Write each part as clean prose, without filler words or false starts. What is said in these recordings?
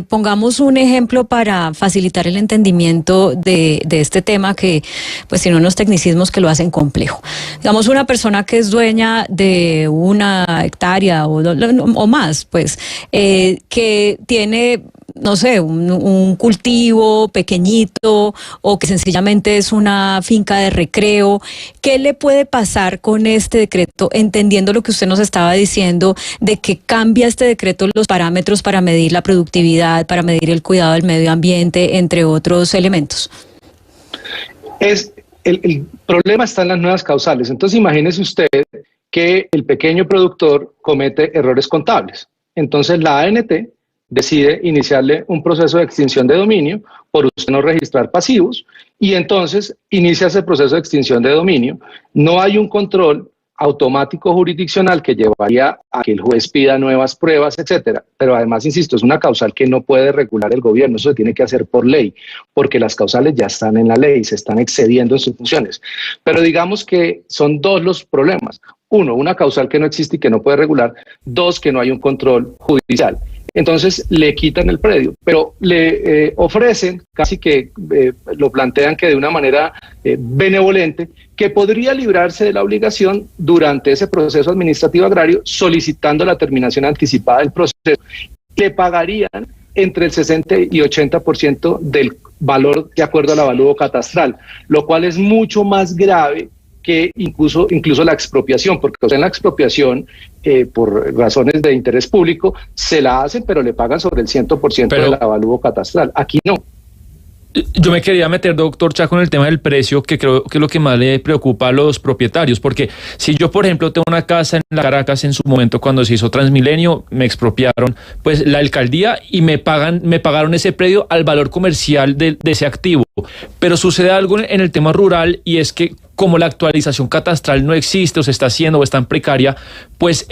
Pongamos un ejemplo para facilitar el entendimiento de este tema que, pues, tiene unos tecnicismos que lo hacen complejo. Digamos, una persona que es dueña de una hectárea o más, pues, que tiene, no sé, un cultivo pequeñito o que sencillamente es una finca de recreo. ¿Qué le puede pasar con este decreto, entendiendo lo que usted nos estaba diciendo de que cambia este decreto los parámetros para medir la productividad, para medir el cuidado del medio ambiente, entre otros elementos? El problema está en las nuevas causales. Entonces imagínese usted que el pequeño productor comete errores contables. Entonces la ANT decide iniciarle un proceso de extinción de dominio por usted no registrar pasivos, y entonces inicia ese proceso de extinción de dominio. No hay un control automático jurisdiccional que llevaría a que el juez pida nuevas pruebas, etcétera. Pero además, insisto, es una causal que no puede regular el gobierno, eso se tiene que hacer por ley, porque las causales ya están en la ley, se están excediendo en sus funciones. Pero digamos que son dos los problemas. Uno, una causal que no existe y que no puede regular. Dos, que no hay un control judicial. Entonces le quitan el predio, pero le ofrecen, casi que lo plantean que de una manera benevolente, que podría librarse de la obligación durante ese proceso administrativo agrario solicitando la terminación anticipada del proceso. Le pagarían entre el 60 y 80% del valor de acuerdo al avalúo catastral, lo cual es mucho más grave que incluso la expropiación, porque en la expropiación, por razones de interés público, se la hacen, pero le pagan sobre el 100% del avalúo catastral. Aquí no. Yo me quería meter, doctor Chaco, en el tema del precio, que creo que es lo que más le preocupa a los propietarios, porque si yo, por ejemplo, tengo una casa en la Caracas en su momento cuando se hizo Transmilenio, me expropiaron pues la alcaldía y me pagaron ese predio al valor comercial de ese activo. Pero sucede algo en el tema rural, y es que como la actualización catastral no existe o se está haciendo o está en precaria, pues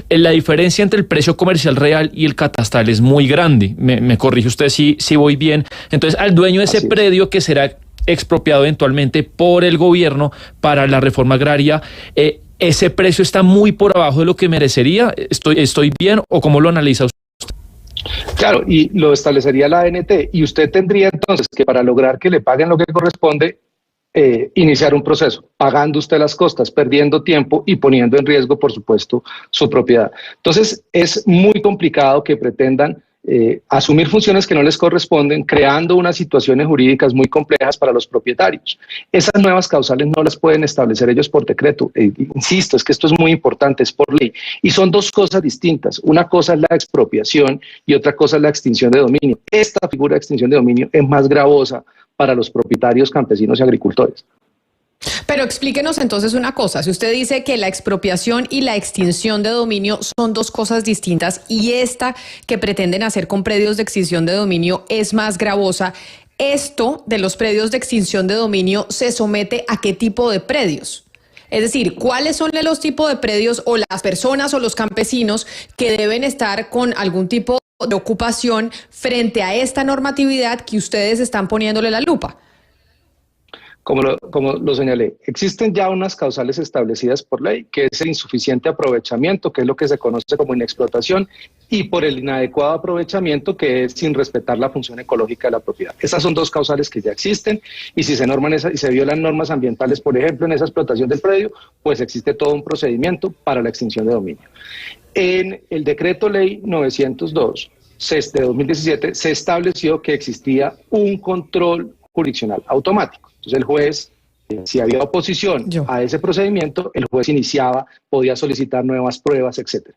la diferencia entre el precio comercial real y el catastral es muy grande. Me corrige usted si voy bien. Entonces, al dueño de ese predio que será expropiado eventualmente por el gobierno para la reforma agraria, ese precio está muy por abajo de lo que merecería. ¿Estoy bien o cómo lo analiza usted? Claro, y lo establecería la ANT, y usted tendría entonces que, para lograr que le paguen lo que corresponde, iniciar un proceso, pagando usted las costas, perdiendo tiempo y poniendo en riesgo, por supuesto, su propiedad. Entonces, es muy complicado que pretendan asumir funciones que no les corresponden, creando unas situaciones jurídicas muy complejas para los propietarios. Esas nuevas causales no las pueden establecer ellos por decreto. Insisto, es que esto es muy importante, es por ley. Y son dos cosas distintas. Una cosa es la expropiación y otra cosa es la extinción de dominio. Esta figura de extinción de dominio es más gravosa para los propietarios, campesinos y agricultores. Pero explíquenos entonces una cosa. Si usted dice que la expropiación y la extinción de dominio son dos cosas distintas, y esta que pretenden hacer con predios de extinción de dominio es más gravosa, ¿esto de los predios de extinción de dominio se somete a qué tipo de predios? Es decir, ¿cuáles son los tipos de predios o las personas o los campesinos que deben estar con algún tipo de ocupación frente a esta normatividad que ustedes están poniéndole la lupa? Como lo señalé, existen ya unas causales establecidas por ley, que es el insuficiente aprovechamiento, que es lo que se conoce como inexplotación, y por el inadecuado aprovechamiento, que es sin respetar la función ecológica de la propiedad. Esas son dos causales que ya existen, y si se norman y se violan normas ambientales, por ejemplo, en esa explotación del predio, pues existe todo un procedimiento para la extinción de dominio. En el decreto ley 902 de 2017 se estableció que existía un control jurisdiccional automático. Entonces el juez, si había oposición a ese procedimiento, el juez podía solicitar nuevas pruebas, etc.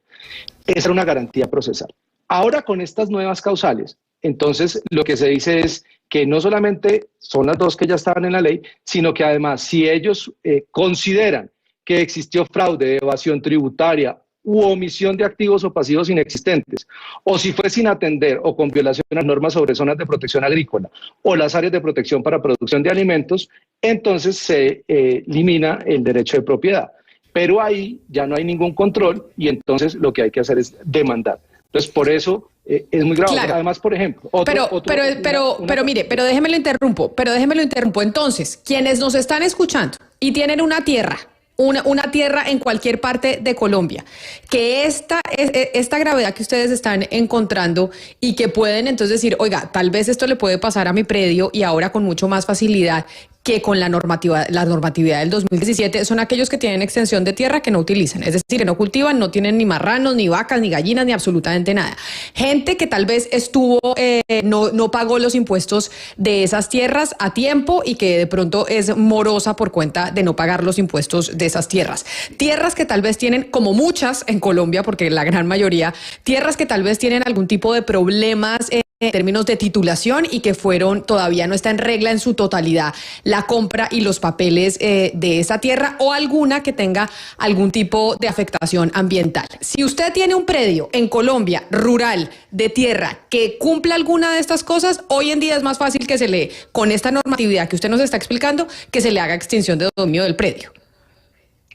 Esa era una garantía procesal. Ahora, con estas nuevas causales, entonces lo que se dice es que no solamente son las dos que ya estaban en la ley, sino que además, si ellos consideran que existió fraude, evasión tributaria u omisión de activos o pasivos inexistentes, o si fue sin atender o con violación a las normas sobre zonas de protección agrícola o las áreas de protección para producción de alimentos, entonces se elimina el derecho de propiedad. Pero ahí ya no hay ningún control, y entonces lo que hay que hacer es demandar. Entonces, por eso es muy grave. Claro. Además, por ejemplo... Pero mire, déjeme lo interrumpo. Entonces, quienes nos están escuchando y tienen una tierra una tierra en cualquier parte de Colombia, que esta gravedad que ustedes están encontrando y que pueden entonces decir, oiga, tal vez esto le puede pasar a mi predio y ahora con mucho más facilidad que con la normatividad del 2017, son aquellos que tienen extensión de tierra que no utilizan, es decir, que no cultivan, no tienen ni marranos, ni vacas, ni gallinas, ni absolutamente nada. Gente que tal vez no pagó los impuestos de esas tierras a tiempo y que de pronto es morosa por cuenta de no pagar los impuestos de esas tierras. Tierras que tal vez tienen, como muchas en Colombia, porque la gran mayoría, tierras que tal vez tienen algún tipo de problemas en términos de titulación y que todavía no está en regla en su totalidad la compra y los papeles de esa tierra, o alguna que tenga algún tipo de afectación ambiental. Si usted tiene un predio en Colombia rural de tierra que cumpla alguna de estas cosas, hoy en día es más fácil que con esta normatividad que usted nos está explicando, que se le haga extinción de dominio del predio.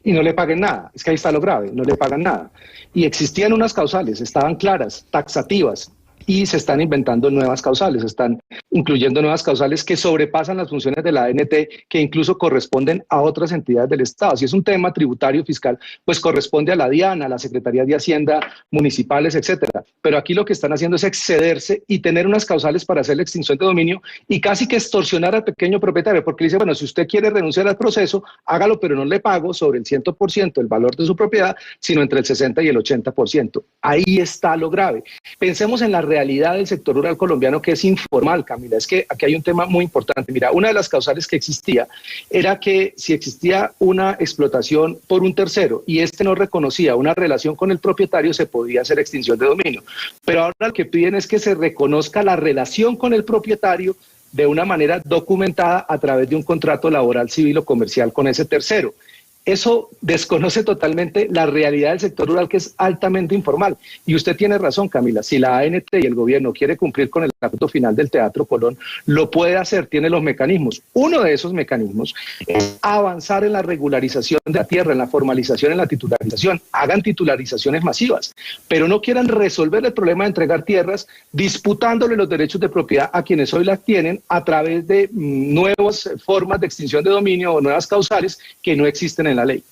Y no le paguen nada, es que ahí está lo grave, no le pagan nada. Y existían unas causales, estaban claras, taxativas, y se están inventando nuevas causales, están incluyendo nuevas causales que sobrepasan las funciones de la ANT, que incluso corresponden a otras entidades del Estado. Si es un tema tributario fiscal, pues corresponde a la DIAN, a la Secretaría de Hacienda, municipales, etcétera. Pero aquí lo que están haciendo es excederse y tener unas causales para hacer la extinción de dominio y casi que extorsionar al pequeño propietario, porque le dice, bueno, si usted quiere renunciar al proceso, hágalo, pero no le pago sobre el 100% el valor de su propiedad, sino entre el 60 y el 80%. Ahí está lo grave. Pensemos en la realidad del sector rural colombiano, que es informal, Camila. Es que aquí hay un tema muy importante. Mira, una de las causales que existía era que si existía una explotación por un tercero y este no reconocía una relación con el propietario, se podía hacer extinción de dominio. Pero ahora lo que piden es que se reconozca la relación con el propietario de una manera documentada a través de un contrato laboral, civil o comercial con ese tercero. Eso desconoce totalmente la realidad del sector rural, que es altamente informal. Y usted tiene razón, Camila, si la ANT y el gobierno quiere cumplir con el acuerdo final del Teatro Colón, lo puede hacer, tiene los mecanismos. Uno de esos mecanismos es avanzar en la regularización de la tierra, en la formalización, en la titularización. Hagan titularizaciones masivas, pero no quieran resolver el problema de entregar tierras disputándole los derechos de propiedad a quienes hoy las tienen a través de nuevas formas de extinción de dominio o nuevas causales que no existen en la ley.